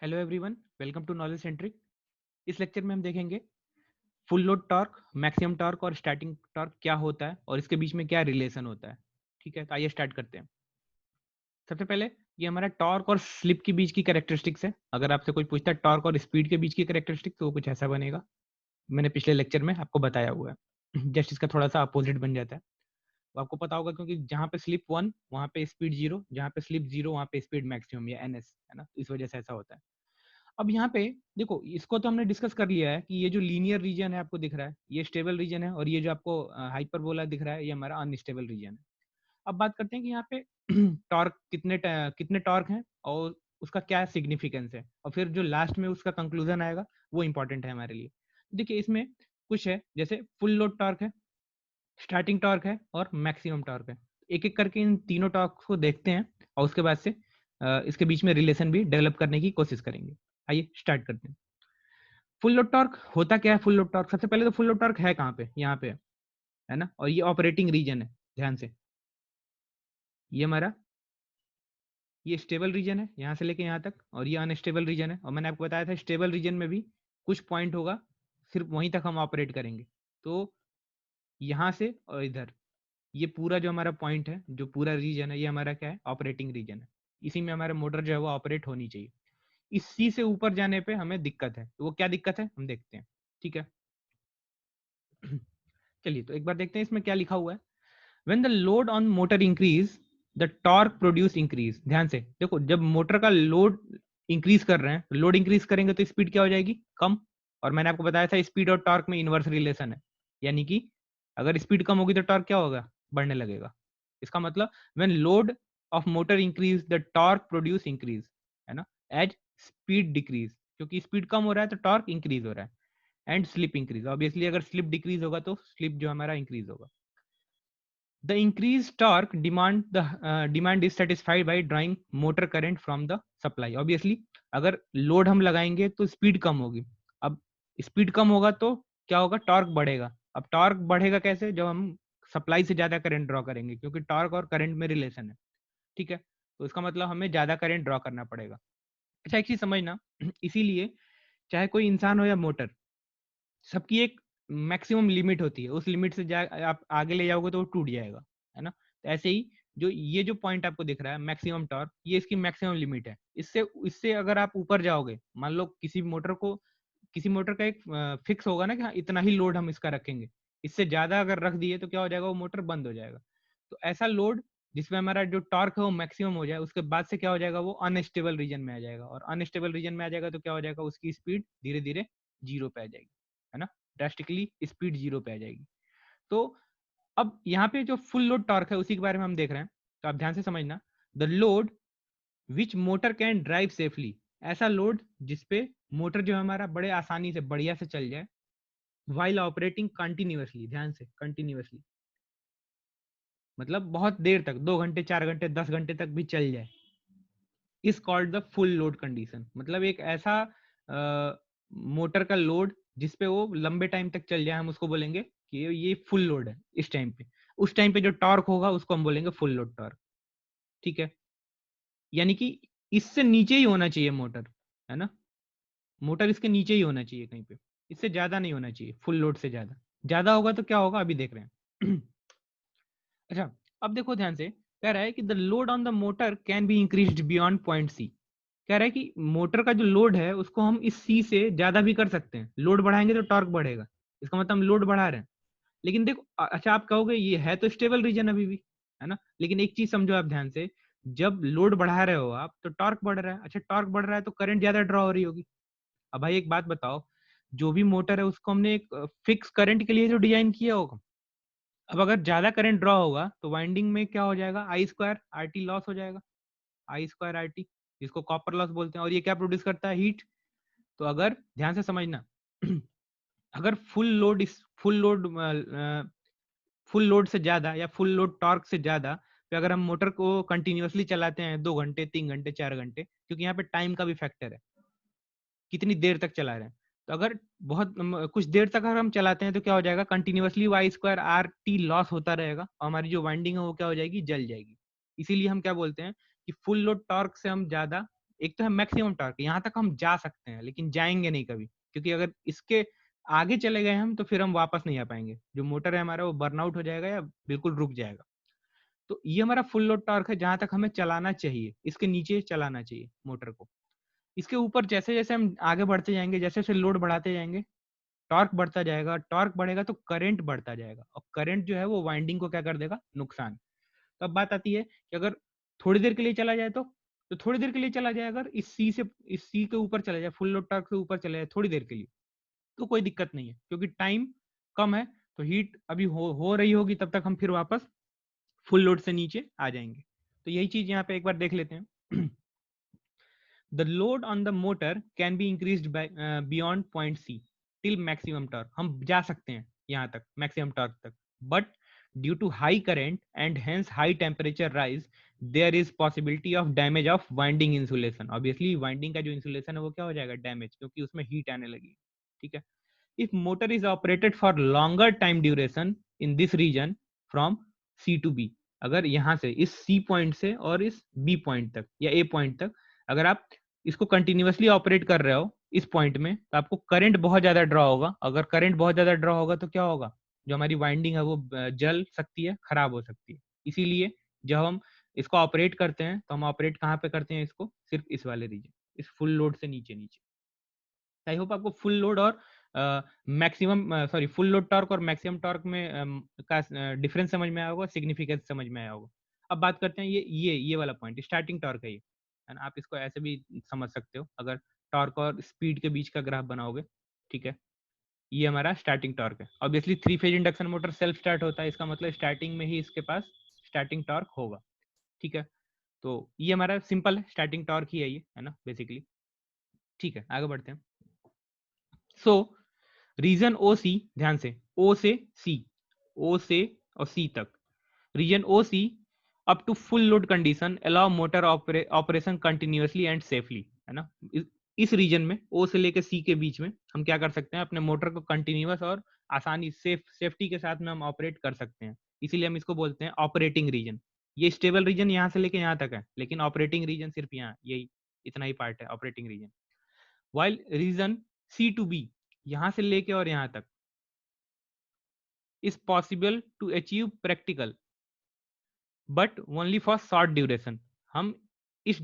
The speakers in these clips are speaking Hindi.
Hello everyone, welcome to knowledge centric. इस लेक्चर में हम देखेंगे full load torque, maximum torque और स्टार्टिंग टॉर्क क्या होता है और इसके बीच में क्या रिलेशन होता है। ठीक है, तो आइए स्टार्ट करते हैं। सबसे पहले ये हमारा टॉर्क और स्लिप के बीच की कैरेक्टरिस्टिक्स है। अगर आपसे कोई पूछता है टॉर्क और स्पीड के बीच की कैरेक्टरिस्टिक, तो वो कुछ ऐसा बनेगा। मैंने पिछले लेक्चर में आपको बताया हुआ है। जस्ट इसका थोड़ा सा अपोजिट बन जाता है। तो आपको पता होगा क्योंकि जहाँ पे स्लिप 1 वहाँ पे स्पीड 0, जहाँ पे स्लिप 0 वहाँ पे स्पीड मैक्सिमम या एनएस है ना, इस वजह से ऐसा होता है। अब यहाँ पे देखो, इसको तो हमने डिस्कस कर लिया है कि ये जो लीनियर रीजन है आपको दिख रहा है, ये स्टेबल रीजन है, और ये जो आपको हाइपरबोला दिख रहा है, ये हमारा अनस्टेबल रीजन है। अब बात करते हैं कि यहाँ पे टॉर्क कितने टॉर्क हैं और उसका क्या सिग्निफिकेंस है, और फिर जो लास्ट में उसका कंक्लूजन आएगा वो इंपॉर्टेंट है हमारे लिए। देखिए, इसमें कुछ है, जैसे फुल लोड टॉर्क है, स्टार्टिंग टॉर्क है और मैक्सिमम टॉर्क है। एक एक करके इन तीनों टॉर्क को देखते हैं और उसके बाद से इसके बीच में रिलेशन भी डेवलप करने की कोशिश करेंगे। आइए स्टार्ट करते हैं। फुल लोड टॉर्क होता क्या है? फुल लोड टॉर्क, सबसे पहले तो फुल लोड टॉर्क है कहाँ पे? यहाँ पे है ना, और ये ऑपरेटिंग रीजन है। ध्यान से, ये हमारा ये स्टेबल रीजन है यहाँ से लेके यहाँ तक, और ये अनस्टेबल रीजन है। और मैंने आपको बताया था स्टेबल रीजन में भी कुछ पॉइंट होगा, सिर्फ वहीं तक हम ऑपरेट करेंगे। तो यहाँ से और इधर, ये पूरा जो हमारा पॉइंट है, जो पूरा रीजन है, ये हमारा क्या है? ऑपरेटिंग रीजन है। इसी में हमारा मोटर जो है वो ऑपरेट होनी चाहिए। इसी से ऊपर जाने पे हमें दिक्कत है, तो वो क्या दिक्कत है हम देखते हैं। ठीक है। चलिए, तो एक बार देखते हैं इसमें क्या लिखा हुआ है। When the load on motor increase, the torque produce increase। ध्यान से देखो, जब मोटर का लोड इंक्रीज कर रहे हैं, लोड इंक्रीज करेंगे तो स्पीड क्या हो जाएगी? कम। और मैंने आपको बताया था स्पीड और टॉर्क में इनवर्स रिलेशन है, यानी कि अगर स्पीड कम होगी तो टॉर्क क्या होगा? बढ़ने लगेगा। इसका मतलब when load of motor increase, the torque produce increase, है ना, एज स्पीड डिक्रीज, क्योंकि स्पीड कम हो रहा है तो टॉर्क इंक्रीज हो रहा है। एंड स्लिप इंक्रीज, ऑब्वियसली अगर स्लिप डिक्रीज होगा तो स्लिप जो हमारा इंक्रीज होगा। The increased torque demand is satisfied by drawing motor current from the supply। Obviously अगर लोड हम लगाएंगे तो स्पीड कम होगी। अब स्पीड कम होगा तो क्या होगा? टॉर्क बढ़ेगा। अब टॉर्क बढ़ेगा कैसे? जब हम सप्लाई से ज्यादा करंट ड्रॉ करेंगे, क्योंकि टॉर्क और करंट में रिलेशन है। ठीक है, तो इसका मतलब हमें ज्यादा करंट ड्रॉ करना पड़ेगा। अच्छा, एक चीज समझना, इसीलिए चाहे कोई इंसान हो या मोटर, सबकी एक मैक्सिमम लिमिट होती है। उस लिमिट से आप आगे ले जाओगे तो वो टूट जाएगा, है ना। तो ऐसे ही जो ये जो पॉइंट आपको दिख रहा है मैक्सिमम टॉर्क, ये इसकी मैक्सिमम लिमिट है। इससे इससे अगर आप ऊपर जाओगे, मान लो किसी मोटर का एक फिक्स होगा ना कि हाँ इतना ही लोड हम इसका रखेंगे, इससे ज्यादा अगर रख दिए तो क्या हो जाएगा? वो मोटर बंद हो जाएगा। तो ऐसा लोड जिसमें हमारा जो टॉर्क है वो मैक्सिमम हो जाए, उसके बाद से क्या हो जाएगा? वो अनस्टेबल रीजन में आ जाएगा, और अनस्टेबल रीजन में आ जाएगा तो क्या हो जाएगा? उसकी स्पीड धीरे धीरे जीरो पे आ जाएगी, है ना। ड्रास्टिकली स्पीड जीरो पे आ जाएगी। तो अब यहाँ पे जो फुल लोड टॉर्क है उसी के बारे में हम देख रहे हैं, तो आप ध्यान से समझना। The load which motor can drive safely, ऐसा लोड जिसपे मोटर जो है हमारा बड़े आसानी से बढ़िया से चल जाए, वाइल ऑपरेटिंग कंटिन्यूअसली। ध्यान से, कंटिन्यूअसली मतलब बहुत देर तक, 2 घंटे 4 घंटे 10 घंटे तक भी चल जाए, is called the full load condition. मतलब एक ऐसा मोटर का लोड जिसपे वो लंबे टाइम तक चल जाए, हम उसको बोलेंगे कि ये फुल लोड है इस टाइम पे। उस टाइम पे जो टॉर्क होगा उसको हम बोलेंगे फुल लोड टॉर्क। ठीक है, यानी कि इससे नीचे ही होना चाहिए मोटर, है ना। मोटर इसके नीचे ही होना चाहिए कहीं पे, इससे ज्यादा नहीं होना चाहिए। फुल लोड से ज्यादा, ज्यादा होगा तो क्या होगा अभी देख रहे हैं। अच्छा, अब देखो ध्यान से, कह रहा है कि the load on the motor can be increased beyond point C. कह रहा है कि मोटर का जो लोड है उसको हम इस सी से ज्यादा भी कर सकते हैं। लोड बढ़ाएंगे तो टॉर्क बढ़ेगा, इसका मतलब हम लोड बढ़ा रहे हैं। लेकिन देखो, अच्छा आप कहोगे ये है तो स्टेबल रीजन अभी भी, है ना। लेकिन एक चीज समझो आप ध्यान से, जब लोड बढ़ा रहे हो आप तो टॉर्क बढ़ रहा है। अच्छा, टॉर्क बढ़ रहा है तो करंट ज्यादा ड्रॉ हो रही होगी। अब भाई एक बात बताओ, जो भी मोटर है उसको हमने एक फिक्स करंट के लिए जो डिजाइन किया होगा। अब अगर ज्यादा करंट ड्रॉ होगा तो वाइंडिंग में क्या हो जाएगा? आई स्क्वायर आर टी लॉस हो जाएगा। आई स्क्वायर आर टी, जिसको कॉपर लॉस बोलते हैं, और ये क्या प्रोड्यूस करता है? हीट। तो अगर ध्यान से समझना, अगर फुल लोड से ज्यादा या फुल लोड टॉर्क से ज्यादा पे अगर हम मोटर को कंटिन्यूअसली चलाते हैं 2 घंटे 3 घंटे 4 घंटे, क्योंकि यहाँ पे टाइम का भी फैक्टर है, कितनी देर तक चला रहे हैं। तो अगर बहुत कुछ देर तक अगर हम चलाते हैं तो क्या हो जाएगा? Continuously Y square R T loss होता रहेगा, और हमारी जो वाइंडिंग है वो क्या हो जाएगी? जल जाएगी। इसीलिए हम क्या बोलते हैं कि फुल लोड टॉर्क से हम ज्यादा एक तो है मैक्सिमम टॉर्क, यहाँ तक हम जा सकते हैं लेकिन जाएंगे नहीं कभी, क्योंकि अगर इसके आगे चले गए हम तो फिर हम वापस नहीं आ पाएंगे, जो मोटर है हमारा वो बर्नआउट हो जाएगा या बिल्कुल रुक जाएगा। तो ये हमारा फुल लोड टॉर्क है जहां तक हमें चलाना चाहिए, इसके नीचे चलाना चाहिए मोटर को। इसके ऊपर जैसे जैसे हम आगे बढ़ते जाएंगे, जैसे जैसे लोड बढ़ाते जाएंगे, टॉर्क बढ़ता जाएगा, टॉर्क बढ़ेगा तो करंट बढ़ता जाएगा, और करंट जो है वो वाइंडिंग को क्या कर देगा, नुकसान। तो अब बात आती है कि अगर थोड़ी देर के लिए चला जाए तो थोड़ी देर के लिए चला जाए, अगर इस सी के ऊपर चला जाए, फुल लोड टॉर्क से ऊपर चला जाए थोड़ी देर के लिए, तो कोई दिक्कत नहीं है, क्योंकि टाइम कम है, तो हीट अभी हो रही होगी, तब तक हम फिर वापस फुल लोड से नीचे आ जाएंगे। तो यही चीज यहाँ पे एक बार देख लेते हैं। The load on the motor can be increased by beyond point C till maximum torque. हम जा सकते हैं यहाँ तक maximum torque तक, but due to high current and hence high temperature rise, there is possibility of damage of winding insulation. Obviously winding का जो insulation है वो क्या हो जाएगा, damage, क्योंकि उसमें heat आने लगी, ठीक है। If motor is operated for longer time duration in this region from C to B, अगर यहाँ से इस C पॉइंट से और इस B पॉइंट तक या A पॉइंट तक अगर आप इसको कंटिन्यूअसली ऑपरेट कर रहे हो इस पॉइंट में, तो आपको करंट बहुत ज्यादा ड्रॉ होगा। अगर करंट बहुत ज्यादा ड्रॉ होगा तो क्या होगा, जो हमारी वाइंडिंग है वो जल सकती है, खराब हो सकती है। इसीलिए जब हम इसको ऑपरेट करते हैं तो हम ऑपरेट कहाँ पे करते हैं इसको, सिर्फ इस वाले रीजन, इस फुल लोड से नीचे नीचे। आई होप आपको फुल लोड और मैक्सिमम फुल लोड टॉर्क और मैक्सिमम टॉर्क में का डिफरेंस समझ में आया होगा, सिग्निफिकेंस समझ में आया होगा। अब बात करते हैं ये वाला पॉइंट, स्टार्टिंग टॉर्क है ये, है ना। आप इसको ऐसे भी समझ सकते हो अगर टॉर्क और स्पीड के बीच का ग्राफ बनाओगे, ठीक है। ये हमारा स्टार्टिंग टॉर्क है। Obviously 3 phase induction motor self start होता है, इसका मतलब स्टार्टिंग में ही इसके पास स्टार्टिंग टॉर्क होगा, ठीक है। तो ये हमारा सिंपल है, स्टार्टिंग टॉर्क ही है ये, है ना, बेसिकली। ठीक है, आगे बढ़ते हैं। सो रीजन ओ सी, ध्यान से, ओ से सी, ओ से और सी तक, region O C up to full load condition allow motor operation continuously and safely, है ना। इस रीजन में ओ से लेकर सी के बीच में हम क्या कर सकते हैं, अपने मोटर को कंटिन्यूअस और आसानी सेफ्टी के साथ में हम ऑपरेट कर सकते हैं। इसीलिए हम इसको बोलते हैं ऑपरेटिंग रीजन। ये स्टेबल रीजन यहाँ से लेके यहाँ तक है, लेकिन ऑपरेटिंग रीजन सिर्फ यहाँ, यही इतना ही पार्ट है operating region. While region C to B, यहां से लेके और यहां तक, is possible to achieve practical but only for short duration. हम इस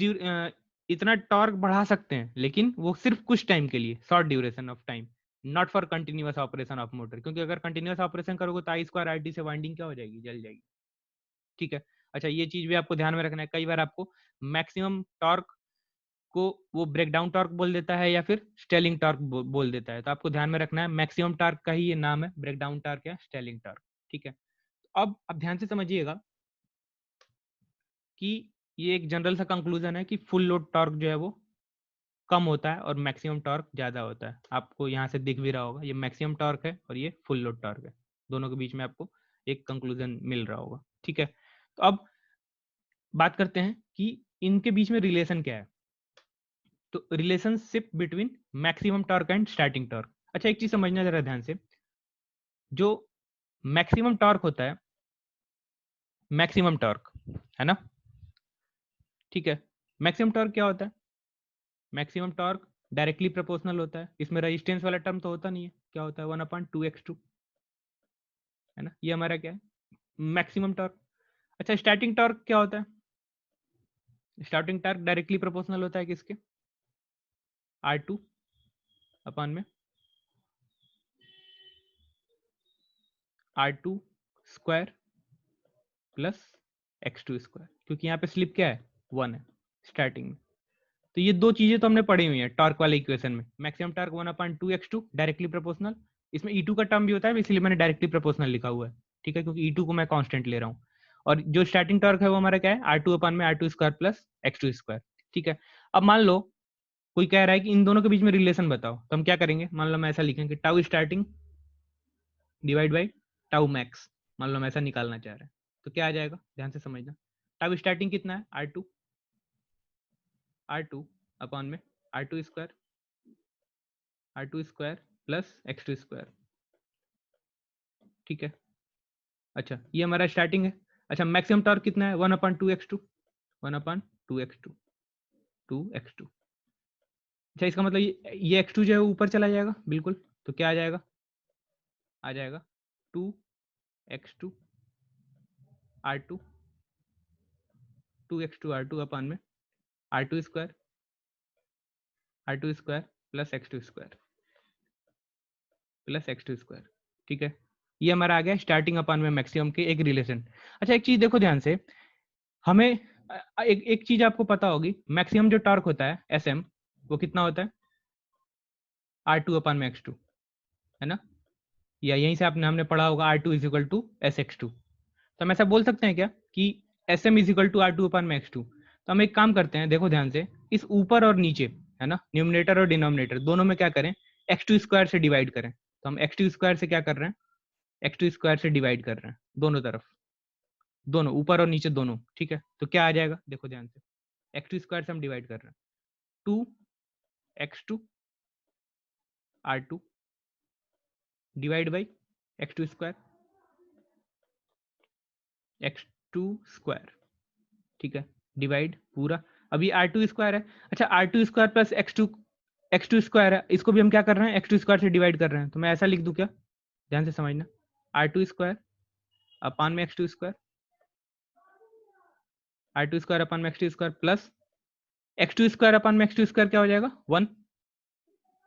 इतना टॉर्क बढ़ा सकते हैं लेकिन वो सिर्फ कुछ टाइम के लिए, short duration of time, not for continuous operation of motor, क्योंकि अगर कंटिन्यूअस ऑपरेशन करोगे तो आई स्क्वायर आर टी से वाइंडिंग क्या हो जाएगी, जल जाएगी, ठीक है। अच्छा, ये चीज भी आपको ध्यान में रखना है, कई बार आपको मैक्सिमम टॉर्क को वो ब्रेक डाउन टॉर्क बोल देता है या फिर स्टेलिंग टॉर्क बोल देता है, तो आपको ध्यान में रखना है मैक्सिमम टॉर्क का ही ये नाम है, ब्रेक डाउन टॉर्क या स्टेलिंग टॉर्क, ठीक है। अब आप ध्यान से समझिएगा कि ये एक जनरल सा कंक्लूजन है कि फुल लोड टॉर्क जो है वो कम होता है और मैक्सिमम टॉर्क ज्यादा होता है। आपको यहाँ से दिख भी रहा होगा, ये मैक्सिमम टॉर्क है और ये फुल लोड टॉर्क है, दोनों के बीच में आपको एक कंक्लूजन मिल रहा होगा, ठीक है। तो अब बात करते हैं कि इनके बीच में रिलेशन क्या है। तो relationship between maximum torque and starting torque. अच्छा, एक चीज समझना जरा ध्यान से, जो मैक्सिमम टॉर्क होता है, मैक्सिमम टॉर्क, है ना, ठीक है। मैक्सिमम टॉर्क क्या होता है, मैक्सिमम टॉर्क डायरेक्टली प्रोपोर्शनल होता है, इसमें रेजिस्टेंस वाला टर्म तो होता नहीं है, क्या होता है 1/2x2, है ना। ये हमारा क्या है, मैक्सिमम टॉर्क। अच्छा, स्टार्टिंग टॉर्क क्या होता है, स्टार्टिंग टॉर्क डायरेक्टली प्रोपोर्शनल होता है किसके, R2 अपन में R2 square plus x2 square, क्योंकि यहाँ पे स्लिप क्या है, 1 है स्टार्टिंग में। तो ये दो चीजें तो हमने पढ़ी हुई है टॉर्क वाले इक्वेशन में, maximum torque 1/2x2 directly proportional, इसमें E2 का टर्म भी होता है, इसलिए मैंने डायरेक्टली प्रोपोर्शनल लिखा हुआ है, ठीक है, क्योंकि E2 को मैं कांस्टेंट ले रहा हूँ। और जो स्टार्टिंग टॉर्क है वो हमारा क्या है, R2 square plus x2 square, ठीक है। अब मान लो कोई कह रहा है कि इन दोनों के बीच में रिलेशन बताओ, तो हम क्या करेंगे, मान लो मैं ऐसा लिखेंगे, tau starting divide by tau max, मान लो हम ऐसा निकालना चाह रहे हैं, तो क्या आ जाएगा, ध्यान से समझना। टाउ स्टार्टिंग कितना है, R2 अपॉन में R2 square plus x2 square, ठीक है। अच्छा, ये हमारा स्टार्टिंग है। अच्छा, मैक्सिमम टॉर्क कितना है, 1/2x2, 1/2x2, 2x2, अच्छा इसका मतलब ये x2 जो है ऊपर चला जाएगा बिल्कुल, तो क्या आ जाएगा, आ जाएगा 2x2 R2 2x2 R2 upon में R2 square plus x2 square, ठीक है। ये हमारा आ गया स्टार्टिंग अपन में मैक्सिमम के एक रिलेशन। अच्छा एक चीज देखो ध्यान से, हमें एक चीज आपको पता होगी, मैक्सिमम जो टॉर्क होता है SM वो कितना होता है R2 अपन में x2, है ना, या यहीं से आपने हमने पढ़ा होगा R2 is equal to SX2। तो हम ऐसा बोल सकते हैं क्या कि SM is equal to R2 upon में x2। तो हम एक काम करते हैं, देखो ध्यान से, इस ऊपर और नीचे, है ना, न्यूमिनेटर और डिनोमिनेटर दोनों में क्या करें, x2 स्क्वायर से डिवाइड करें। तो हम x2 स्क्वायर से क्या कर रहे हैं, x2 स्क्वायर से डिवाइड कर रहे हैं दोनों तरफ, दोनों ऊपर और नीचे दोनों, ठीक है। तो क्या आ जाएगा, देखो ध्यान से, x2 स्क्वायर से हम डिवाइड कर रहे हैं, 2x2 R2 divide by x2 square, ठीक है, डिवाइड पूरा। अभी R2 स्क्वायर है, अच्छा R2 square plus x2 square है, इसको भी हम क्या कर रहे हैं, x2 स्क्वायर से डिवाइड कर रहे हैं। तो मैं ऐसा लिख दूं क्या, ध्यान से समझना, R2 स्क्वायर अपान में x2 square, R2 square upon में x2 square plus x2 square upon में x2 स्क्वायर क्या हो जाएगा 1,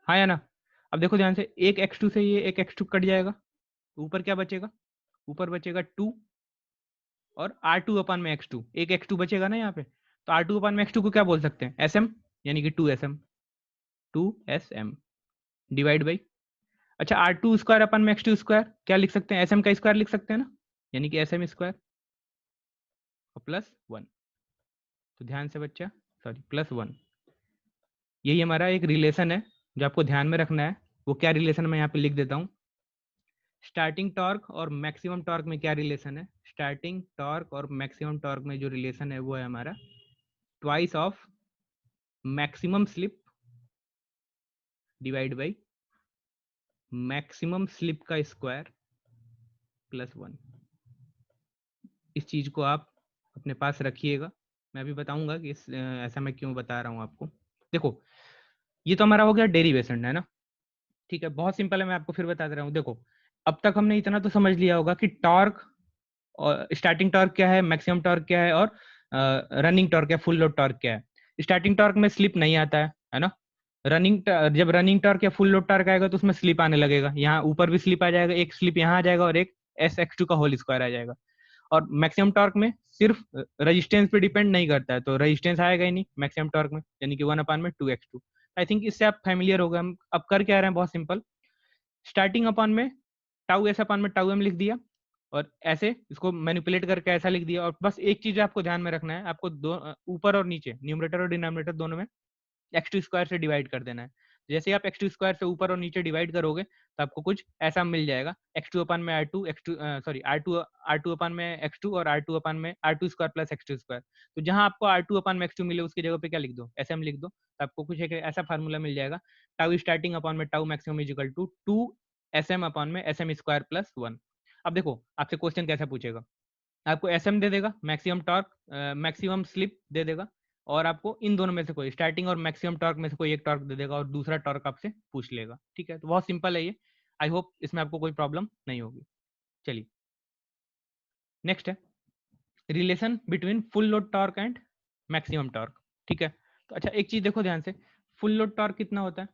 हाँ या ना। अब देखो ध्यान से, एक x2 से ये एक x2 कट जाएगा, ऊपर क्या बचेगा, ऊपर बचेगा 2 और R2 अपान में x2, एक x2 बचेगा ना यहाँ पे। तो R2 अपान में x2 को क्या बोल सकते हैं, SM, यानी कि 2SM डिवाइड बाई, अच्छा R2 स्क्वायर अपन में x2 स्क्वायर क्या लिख सकते हैं, SM का स्क्वायर लिख सकते हैं ना, यानी कि SM स्क्वायर और प्लस 1। तो ध्यान से बच्चा, सॉरी प्लस 1, यही हमारा एक रिलेशन है जो आपको ध्यान में रखना है। वो क्या रिलेशन मैं यहाँ पे लिख देता हूँ, स्टार्टिंग टॉर्क और मैक्सिमम टॉर्क में क्या रिलेशन है, स्टार्टिंग टॉर्क और मैक्सिमम टॉर्क में जो रिलेशन है वो है हमारा twice of maximum slip divide by maximum slip का स्क्वायर प्लस 1। इस चीज को आप अपने पास रखिएगा, मैं अभी बताऊंगा कि ऐसा मैं क्यों बता रहा हूँ आपको। देखो ये तो हमारा हो गया डेरिवेशन, है ना, ठीक है, बहुत सिंपल है, मैं आपको फिर बता दे रहा हूँ। देखो अब तक हमने इतना तो समझ लिया होगा कि टॉर्क और स्टार्टिंग टॉर्क क्या है, मैक्सिमम टॉर्क क्या है, और रनिंग टॉर्क या फुल लोड टॉर्क क्या है। स्टार्टिंग टॉर्क में स्लिप नहीं आता है ना, जब रनिंग टॉर्क या फुल लोड टॉर्क आएगा तो उसमें स्लिप आने लगेगा, यहाँ ऊपर भी स्लिप आ जाएगा, एक स्लिप यहाँ आ जाएगा और एक SX2 का होल स्क्वायर आ जाएगा। और मैक्सिमम टॉर्क में सिर्फ रेजिस्टेंस पे डिपेंड नहीं करता है, तो रेजिस्टेंस आएगा ही नहीं मैक्सिमम टॉर्क में, यानी कि 1/2x2। आई थिंक इससे आप फेमिलियर हो गए। हम अब कर क्या रहे हैं, बहुत सिंपल, स्टार्टिंग अपॉन में टाउ एस अपॉन में टाउ एम लिख दिया, और ऐसे इसको मैनिपुलेट करके ऐसा लिख दिया। और बस एक चीज आपको ध्यान में रखना है, आपको दो ऊपर और नीचे न्यूमरेटर और डिनोमिनेटर दोनों में x2 स्क्वायर से डिवाइड कर देना है। जैसे ही आप x2 स्क्वायर से ऊपर और नीचे डिवाइड करोगे तो आपको कुछ ऐसा मिल जाएगा, x2 अपन में r2 x2 sorry r2 upon में x2 और r2 अपन में r2 square plus x2 square. तो जहां आपको r2 अपन में x2 मिले उसकी जगह पे क्या लिख दो, sm लिख दो, तो आपको कुछ एक ऐसा फार्मूला मिल जाएगा, टाउ स्टार्टिंग अपन में tau maximum is equal to 2 sm upon में sm स्क्वायर प्लस 1। अब देखो आपसे क्वेश्चन कैसा पूछेगा, आपको एसएम दे देगा, मैक्सिमम टॉर्क मैक्सिमम स्लिप दे देगा, और आपको इन दोनों में से कोई स्टार्टिंग और मैक्सिमम टॉर्क में से कोई एक टॉर्क दे देगा और दूसरा टॉर्क आपसे पूछ लेगा, ठीक है। तो बहुत सिंपल है ये, आई होप इसमें आपको कोई प्रॉब्लम नहीं होगी। चलिए नेक्स्ट है relation between full load torque and maximum torque, ठीक है। तो अच्छा एक चीज देखो ध्यान से, फुल लोड टॉर्क कितना होता है,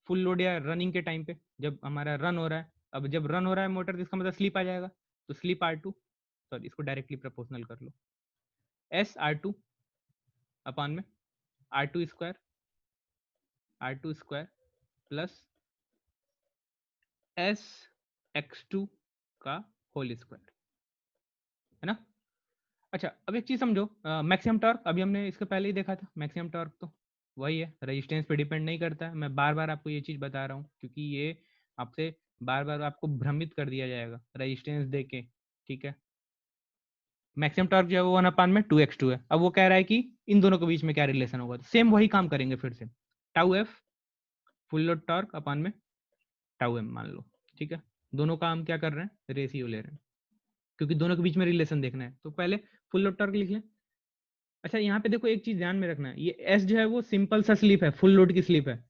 फुल लोड या रनिंग के टाइम पे जब हमारा रन हो रहा है, अब जब रन हो रहा है मोटर तो इसका मतलब स्लिप आ जाएगा, तो स्लिप R2, सॉरी इसको डायरेक्टली प्रोपोर्शनल कर लो, SR2 अपान में R2 स्क्वायर प्लस SX2 का होल स्क्वायर, है ना। अच्छा अब एक चीज समझो, मैक्सिमम टॉर्क अभी हमने इसके पहले ही देखा था, मैक्सिमम टॉर्क तो वही है, रेजिस्टेंस पे डिपेंड नहीं करता है। मैं बार बार आपको ये चीज बता रहा हूँ क्योंकि ये आपसे बार बार आपको भ्रमित कर दिया जाएगा रेजिस्टेंस दे के, ठीक है। मैक्सिमम टॉर्क जो है वो 1/2x2 है। अब वो कह रहा है कि इन दोनों के बीच में क्या रिलेशन होगा, सेम वही काम करेंगे फिर से, tau F full load torque upon में टाउ एम मान लो, ठीक है। दोनों का हम क्या कर रहे हैं, रेशियो ले रहे हैं, क्योंकि दोनों के बीच में रिलेशन देखना है। तो पहले फुल लोड टॉर्क लिख लें। अच्छा यहाँ पे देखो एक चीज ध्यान में रखना है, ये एस जो है वो सिंपल सा स्लिप है, फुल लोड की स्लिप है,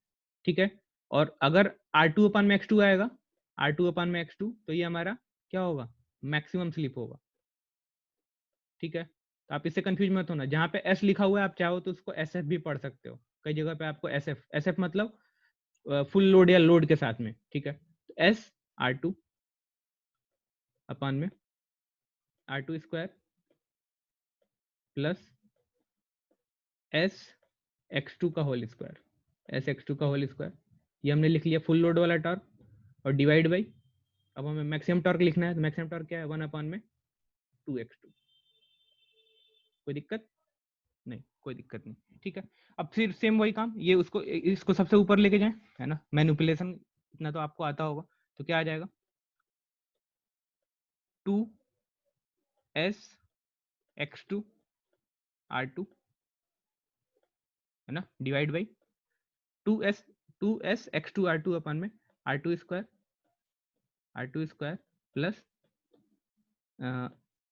ठीक है। और अगर R2 अपान में x2 आएगा, R2 अपान में x2, तो ये हमारा क्या होगा, मैक्सिमम स्लिप होगा। ठीक है, तो आप इससे कंफ्यूज मत होना, जहाँ पे S लिखा हुआ है आप चाहो तो उसको SF भी पढ़ सकते हो, कई जगह पे आपको SF मतलब फुल लोड या लोड के साथ में। ठीक है, तो S R2 अपान में R2 square plus S x2 का होल स्क्वायर, S x2 का होल स्क्वायर, ये हमने लिख लिया फुल लोड वाला टॉर्क, और डिवाइड बाई, अब हमें मैक्सिमम टॉर्क लिखना है, तो मैक्सिमम टॉर्क क्या है, 1 अपान में 2x2। कोई दिक्कत नहीं, कोई दिक्कत नहीं। ठीक है, अब फिर सेम वही काम, ये उसको इसको सबसे ऊपर लेके जाएं, है ना, मैनिपुलेशन इतना तो आपको आता होगा, तो क्या आ जाएगा, 2s x2 r2, है ना, divide by 2s x2 r2 upon में r2 square plus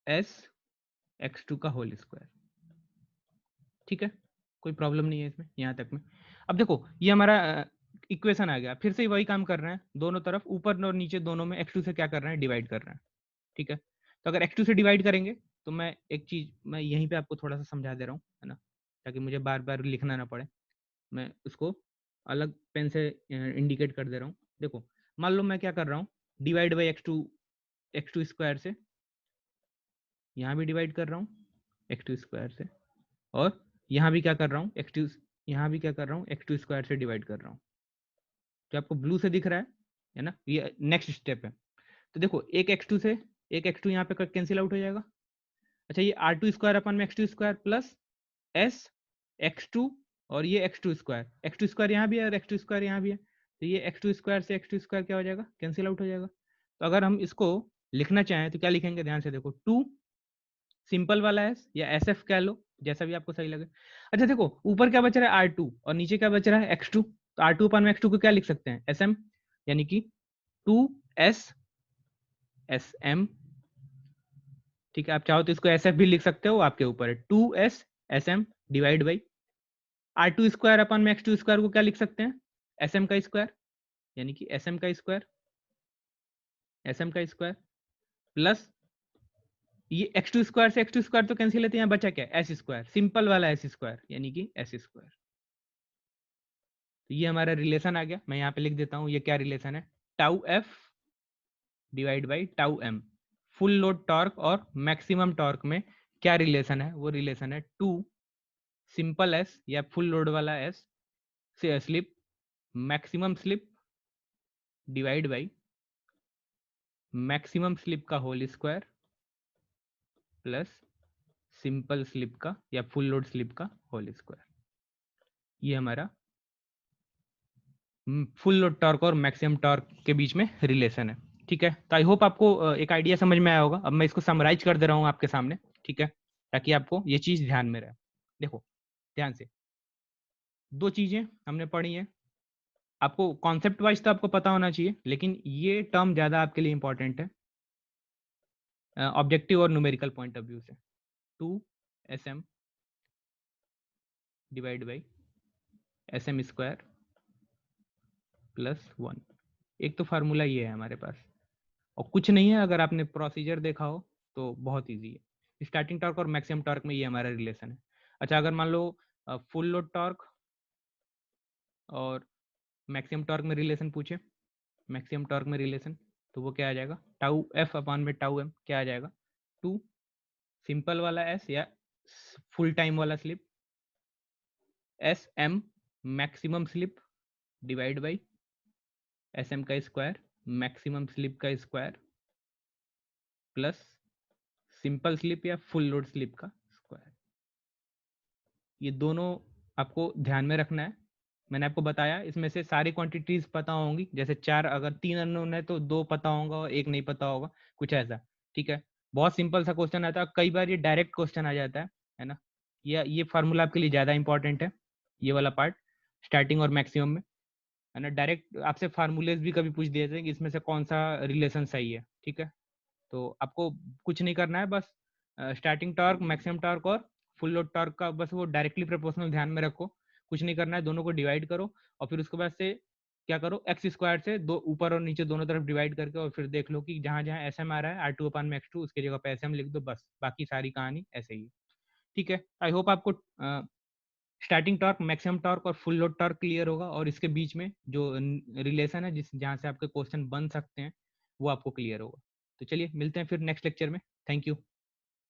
s x2 का होल स्क्वायर। ठीक है, कोई प्रॉब्लम नहीं है इसमें यहाँ तक में। अब देखो ये हमारा इक्वेशन आ गया, फिर से वही काम कर रहे हैं, दोनों तरफ ऊपर और नीचे दोनों में x2 से क्या कर रहे हैं, डिवाइड कर रहे हैं। ठीक है, तो अगर x2 से डिवाइड करेंगे तो मैं एक चीज मैं यहीं पे आपको थोड़ा सा समझा दे रहा हूँ, है ना, ताकि मुझे बार बार लिखना ना पड़े, मैं उसको अलग पेन से इंडिकेट कर दे रहा हूँ। देखो मान लो मैं क्या कर रहा हूँ, डिवाइड बाई x2 स्क्वायर से, यहाँ भी डिवाइड कर रहा हूँ x2 स्क्वायर से, और यहाँ भी क्या कर रहा हूँ यहाँ भी क्या कर रहा हूँ x2 स्क्वायर से डिवाइड कर रहा हूँ, जो आपको ब्लू से दिख रहा है ना, ये नेक्स्ट स्टेप है। तो देखो एक x2 से एक x2 यहाँ पे कैंसिल आउट हो जाएगा। अच्छा, ये R2 स्क्वायर अपन में x2 square plus s x2, और ये x2 स्क्वायर यहाँ भी है और x2 स्क्वायर यहाँ भी है, तो ये x2 स्क्वायर से x2 स्क्वायर क्या हो जाएगा, कैंसिल आउट हो जाएगा। तो अगर हम इसको लिखना चाहें तो क्या लिखेंगे, ध्यान से देखो, 2 सिंपल वाला एस या एस एफ कह लो, जैसा भी आपको सही लगे। अच्छा देखो ऊपर क्या बच रहा है, R2, और नीचे क्या बच रहा है, x2, तो R2 अपन में x2 को क्या लिख सकते हैं, SM, यानी कि 2s SM। ठीक है, आप चाहो तो इसको SF भी लिख सकते हो, आपके ऊपर है, 2s SM divide by R2 square upon में x2 स्क्वायर को क्या लिख सकते हैं, SM का स्क्वायर, यानी कि SM का स्क्वायर प्लस ये x2 स्क्वायर से x2 स्क्वायर तो कैंसिल लेते हैं, यहाँ बचा क्या, S स्क्वायर, सिंपल वाला S स्क्वायर, यानी कि S स्क्वायर। तो ये हमारा रिलेशन आ गया, मैं यहाँ पे लिख देता हूँ ये क्या रिलेशन है, tau F divide by tau M, full load torque और मैक्सिमम टॉर्क में क्या रिलेशन है, वो रिलेशन है 2 सिंपल एस या फुल लोड वाला एस से slip, maximum slip divide by maximum slip का whole square plus simple slip का या फुल लोड स्लिप का होल स्क्वायर। ये हमारा फुल लोड टॉर्क और मैक्सिमम टॉर्क के बीच में रिलेशन है। ठीक है, तो आई होप आपको एक आइडिया समझ में आया होगा। अब मैं इसको समराइज कर दे रहा हूँ आपके सामने, ठीक है, ताकि आपको ये चीज ध्यान में रहे। देखो ध्यान से, दो चीजें हमने पढ़ी हैं, आपको कॉन्सेप्ट वाइज तो आपको पता होना चाहिए, लेकिन ये टर्म ज्यादा आपके लिए इंपॉर्टेंट है ऑब्जेक्टिव और न्यूमेरिकल पॉइंट ऑफ व्यू से। 2SM divide by SM square plus 1, एक तो फार्मूला ये है हमारे पास, और कुछ नहीं है, अगर आपने प्रोसीजर देखा हो तो बहुत इजी है। स्टार्टिंग टॉर्क और मैक्सिमम टॉर्क में ये हमारा रिलेशन है। अच्छा, अगर मान लो फुल लोड टॉर्क और मैक्सिमम टॉर्क में रिलेशन पूछे, मैक्सिमम टॉर्क में रिलेशन, तो वो क्या आ जाएगा, टाउ एफ अपान में टाउ एम क्या आ जाएगा, 2 सिंपल वाला एस या फुल टाइम वाला slip S M maximum slip divide by S M का स्क्वायर मैक्सिमम स्लिप का स्क्वायर प्लस सिंपल स्लिप या फुल लोड स्लिप का स्क्वायर। ये दोनों आपको ध्यान में रखना है। मैंने आपको बताया इसमें से सारी क्वांटिटीज पता होंगी, जैसे 4, अगर 3 अननोन है तो 2 पता होगा और 1 नहीं पता होगा, कुछ ऐसा। ठीक है, बहुत सिंपल सा क्वेश्चन आता है, कई बार ये डायरेक्ट क्वेश्चन आ जाता है ना। ये फार्मूला आपके लिए ज्यादा इंपॉर्टेंट है, ये वाला पार्ट स्टार्टिंग और मैक्सिमम में, है ना। डायरेक्ट आपसे फार्मूलेज भी कभी पूछ दिए थे कि इसमें से कौन सा रिलेशन सही है। ठीक है, तो आपको कुछ नहीं करना है, बस स्टार्टिंग टॉर्क मैक्सिमम टॉर्क और फुल लोड टॉर्क का बस वो डायरेक्टली प्रोपोर्शनल ध्यान में रखो, कुछ नहीं करना है, दोनों को डिवाइड करो और फिर उसके बाद से क्या करो, एक्स स्क्वायर से दो ऊपर और नीचे दोनों तरफ डिवाइड करके, और फिर देख लो कि जहां जहां एस एम आ रहा है आर टू अपान में एक्स टू, उसकी जगह पे एस एम लिख दो, बस बाकी सारी कहानी ऐसे ही है। ठीक है, आई होप आपको स्टार्टिंग टॉर्क, मैक्सिमम टॉर्क और फुल लोड टॉर्क क्लियर होगा, और इसके बीच में जो रिलेशन है जिस जहाँ से आपके क्वेश्चन बन सकते हैं वो आपको क्लियर होगा। तो चलिए मिलते हैं फिर नेक्स्ट लेक्चर में। Thank you.